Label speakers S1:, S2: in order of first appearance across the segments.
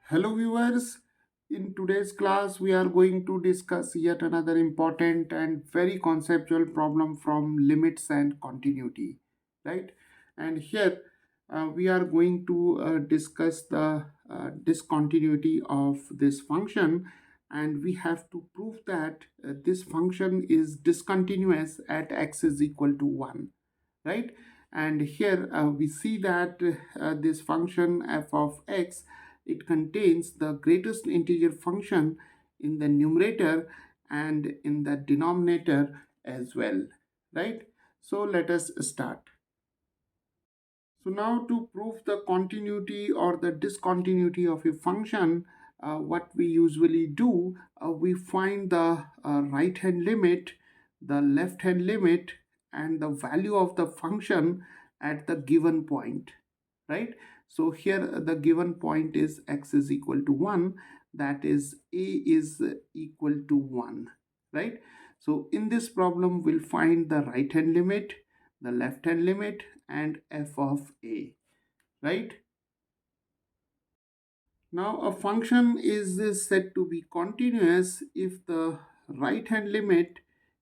S1: Hello viewers, in today's class we are going to discuss yet another important and very conceptual problem from limits and continuity, right? And here we are going to discuss the discontinuity of this function, and we have to prove that this function is discontinuous at x is equal to 1, right? And here we see that this function f of x, it contains the greatest integer function in the numerator and in the denominator as well, right? So let us start. So now to prove the continuity or the discontinuity of a function, what we usually do, we find the right hand limit, the left hand limit, and the value of the function at the given point, right? So here the given point is x is equal to 1, that is a is equal to 1, right? So in this problem we'll find the right hand limit, the left hand limit, and f of a, right? Now a function is said to be continuous if the right hand limit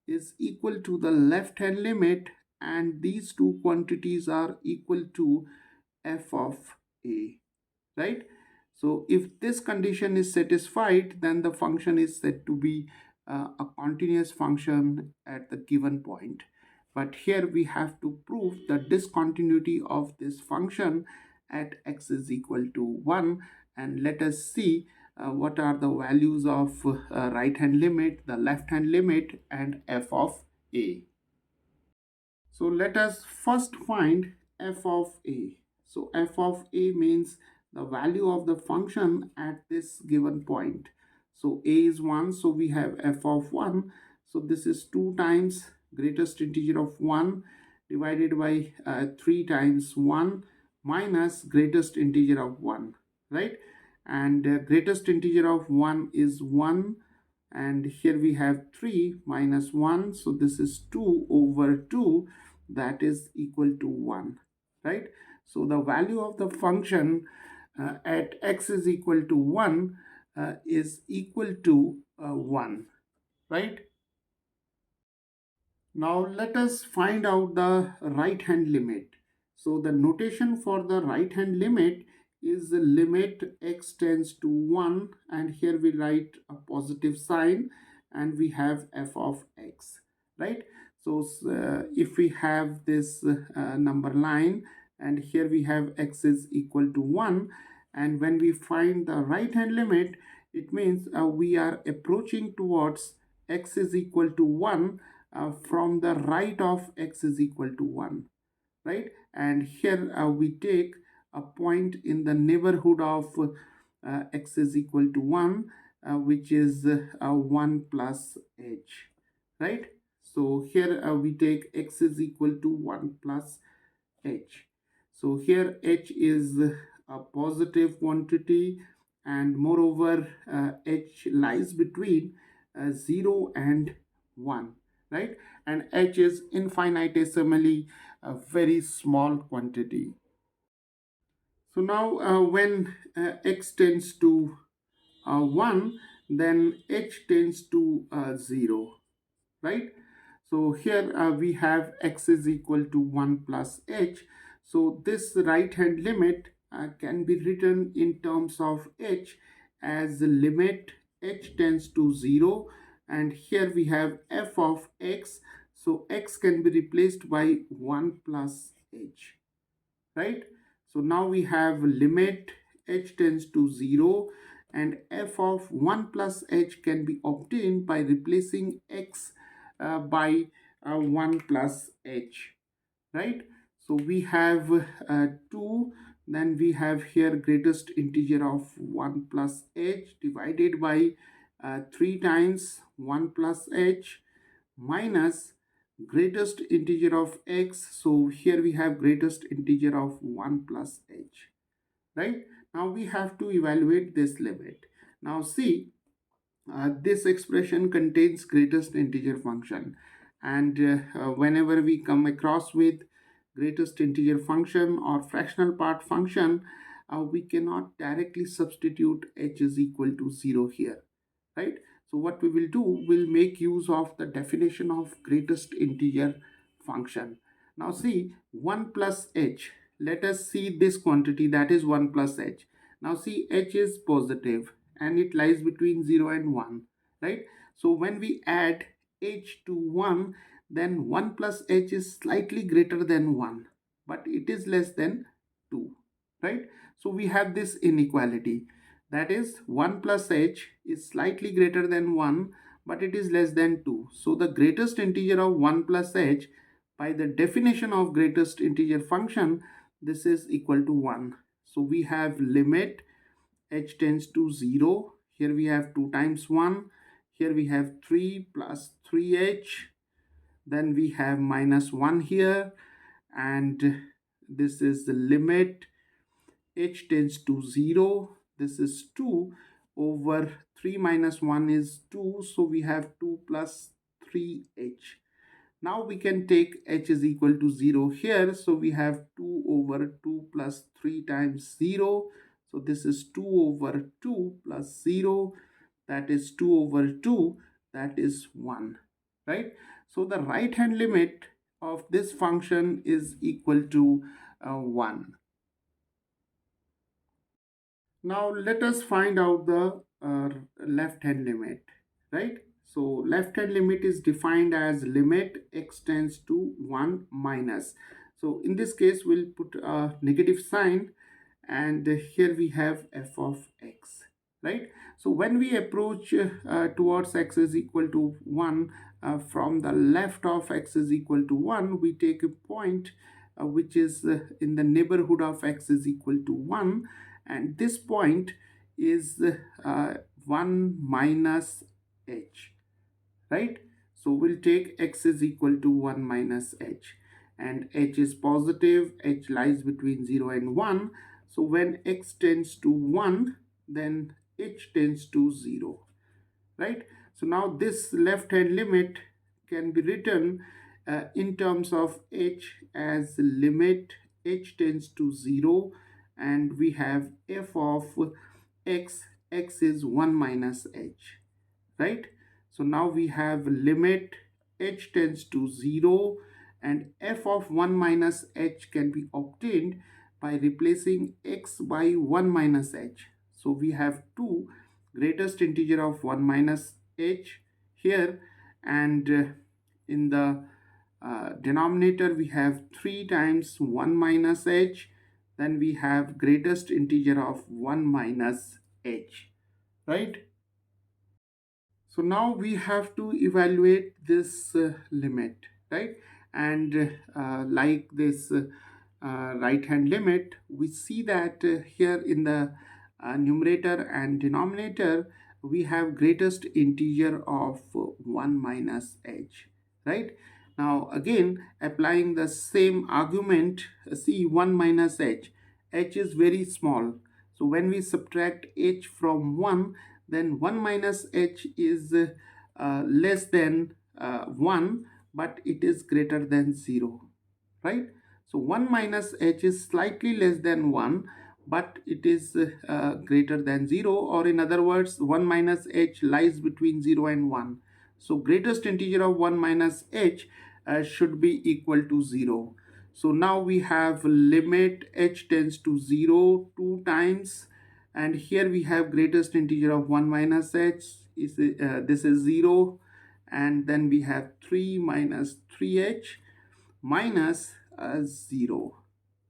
S1: is equal to the left hand limit and these two quantities are equal to f of a, right? So if this condition is satisfied, then the function is said to be a continuous function at the given point. But here we have to prove the discontinuity of this function at x is equal to 1, and let us see what are the values of right hand limit, the left hand limit, and f of a. So let us first find f of a. So f of a means the value of the function at this given point. So a is 1, so we have f of 1. So this is 2 times greatest integer of 1 divided by 3 times 1 minus greatest integer of 1, right? And greatest integer of 1 is 1, and here we have 3 minus 1, so this is 2 over 2, that is equal to 1, right? So the value of the function at x is equal to 1 is equal to 1, right? Now let us find out the right hand limit. So the notation for the right hand limit is the limit x tends to 1, and here we write a positive sign and we have f of x, right? So if we have this number line and here we have x is equal to 1, and when we find the right hand limit, it means we are approaching towards x is equal to 1 from the right of x is equal to 1, right? And here we take a point in the neighborhood of x is equal to 1, which is 1 plus h, right? So here we take x is equal to 1 plus h. So here h is a positive quantity, and moreover h lies between 0 and 1, right? And h is infinitesimally a very small quantity. So now when x tends to 1, then h tends to 0, right? So here we have x is equal to 1 plus h. So this right hand limit can be written in terms of h as the limit h tends to 0, and here we have f of x. So x can be replaced by 1 plus h, right? So now we have limit h tends to 0, and f of 1 plus h can be obtained by replacing x by 1 plus h, right? So we have 2, then we have here greatest integer of 1 plus h divided by 3 times 1 plus h minus greatest integer of x. So here we have greatest integer of 1 plus h, right? Now we have to evaluate this limit. Now see, this expression contains greatest integer function, and whenever we come across with greatest integer function or fractional part function, we cannot directly substitute h is equal to 0 here, right? So what we will do, we'll make use of the definition of greatest integer function. Now see, 1 plus h, let us see this quantity, that is 1 plus h. Now see, h is positive and it lies between 0 and 1, right? So when we add h to 1, then 1 plus h is slightly greater than 1, but it is less than 2, right? So we have this inequality, that is 1 plus h is slightly greater than 1, but it is less than 2. So the greatest integer of 1 plus h, by the definition of greatest integer function, this is equal to 1. So we have limit h tends to 0. Here we have 2 times 1. Here we have 3 plus 3h. Then we have minus 1 here. And this is the limit h tends to 0. This is 2 over 3 minus 1 is 2. So we have 2 plus 3h. Now we can take h is equal to 0 here. So we have 2 over 2 plus 3 times 0. So this is 2 over 2 plus 0. That is 2 over 2. That is 1. Right? So the right hand limit of this function is equal to 1. Now let us find out the left hand limit, right? So left hand limit is defined as limit x tends to 1 minus. So in this case, we'll put a negative sign, and here we have f of x, right? So when we approach towards x is equal to 1, from the left of x is equal to 1, we take a point which is in the neighborhood of x is equal to 1, and this point is 1 minus h, right? So we'll take x is equal to 1 minus h, and h is positive, h lies between 0 and 1. So when x tends to 1, then h tends to 0, right? So now this left hand limit can be written in terms of h as limit h tends to 0, and we have f of x, x is 1 minus h, right? So now we have limit h tends to 0, and f of 1 minus h can be obtained by replacing x by 1 minus h. So we have 2 greatest integer of 1 minus h here, and in the denominator we have 3 times 1 minus h. Then we have greatest integer of 1 minus h, right? So now we have to evaluate this limit, right? And like this right hand limit, we see that here in the numerator and denominator, we have greatest integer of 1 minus h, right? Now again, applying the same argument, see 1 minus h, h is very small. So when we subtract h from 1, then 1 minus h is less than 1, but it is greater than 0, right? So 1 minus h is slightly less than 1, but it is greater than 0, or in other words, 1 minus h lies between 0 and 1. So greatest integer of 1 minus h should be equal to 0. So now we have limit h tends to 0 2 times, and here we have greatest integer of 1 minus h is this is 0, and then we have 3 minus 3h minus 0,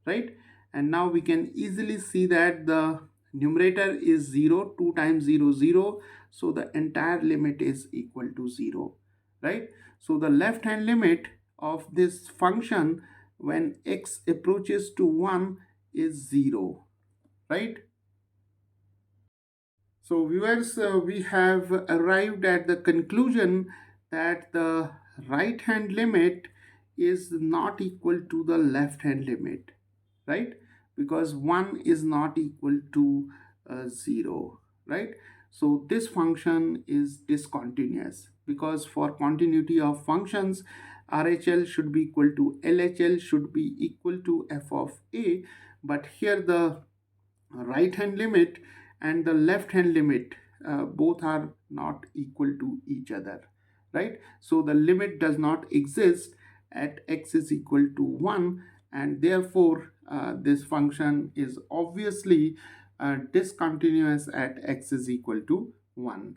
S1: right? And now we can easily see that the numerator is 0, 2 times 0 0, so the entire limit is equal to 0, right? So the left hand limit of this function when x approaches to 1 is 0, right? So viewers, we have arrived at the conclusion that the right hand limit is not equal to the left hand limit, right? Because 1 is not equal to 0, right? So this function is discontinuous, because for continuity of functions, RHL should be equal to LHL should be equal to f of a, but here the right hand limit and the left hand limit both are not equal to each other, right? So the limit does not exist at x is equal to 1, and therefore this function is obviously discontinuous at x is equal to 1.